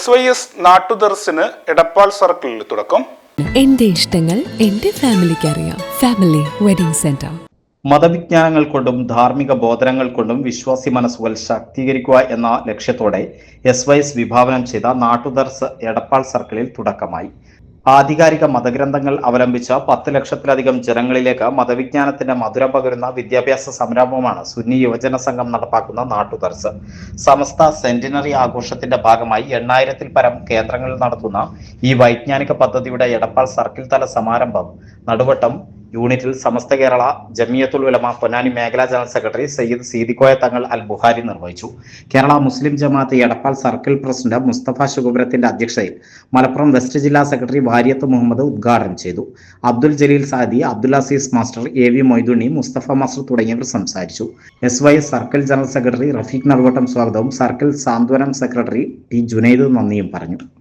SYS നാട്ടുദർസിന് Edappal സർക്കിളിൽ തുടക്കം. എന്റെ ഇഷ്ടങ്ങൾ എന്റെ ഫാമിലിക്ക് അറിയാം. Family wedding centre. മതവിജ്ഞാനങ്ങൾ കൊണ്ടും ധാർമ്മിക ബോധനങ്ങൾ കൊണ്ടും വിശ്വാസി മനസ്സുകൾ ശാക്തീകരിക്കുക എന്ന ലക്ഷ്യത്തോടെ SYS വിഭാവനം ചെയ്ത നാട്ടുദർസ് എടപ്പാൾ സർക്കിളിൽ തുടക്കമായി. ആധികാരിക മതഗ്രന്ഥങ്ങൾ അവലംബിച്ച 10 ലക്ഷത്തിലധികം ജനങ്ങളിലേക്ക് മതവിജ്ഞാനത്തിന്റെ മധുരം പകരുന്ന വിദ്യാഭ്യാസ സംരംഭമാണ് സുന്നി യുവജന സംഘം നടപ്പാക്കുന്ന നാട്ടുദർസ്. സമസ്ത സെന്റിനറി ആഘോഷത്തിന്റെ ഭാഗമായി 8000-ൽ പരം കേന്ദ്രങ്ങളിൽ നടത്തുന്ന ഈ വൈജ്ഞാനിക പദ്ധതിയുടെ എടപ്പാൾ സർക്കിൾ തല സമാരംഭം നടുവട്ടം യൂണിറ്റിൽ സമസ്ത കേരള ജമിയത്തുൽ ഉലമ പൊന്നാനി മേഖലാ ജനറൽ സെക്രട്ടറി സയ്യിദ് സീദിക്കോയ തങ്ങൾ അൽ ബുഹാരി നിർവഹിച്ചു. കേരള മുസ്ലിം ജമാഅത്ത് എടപ്പാൾ സർക്കിൾ പ്രസിഡന്റ് മുസ്തഫ ശുഗുബ്രത്തിന്റെ അധ്യക്ഷതയിൽ മലപ്പുറം വെസ്റ്റ് ജില്ലാ സെക്രട്ടറി വാര്യത്ത് മുഹമ്മദ് ഉദ്ഘാടനം ചെയ്തു. Abdul Jaleel Saadi, Abdul Azeez master, AV Moidunni, Musthafa master തുടങ്ങിയവർ സംസാരിച്ചു. SYS circle general secretary Rafeeq Naduvattam സ്വാഗതവും circle Santhwanam secretary T Junaid നന്ദിയും പറഞ്ഞു.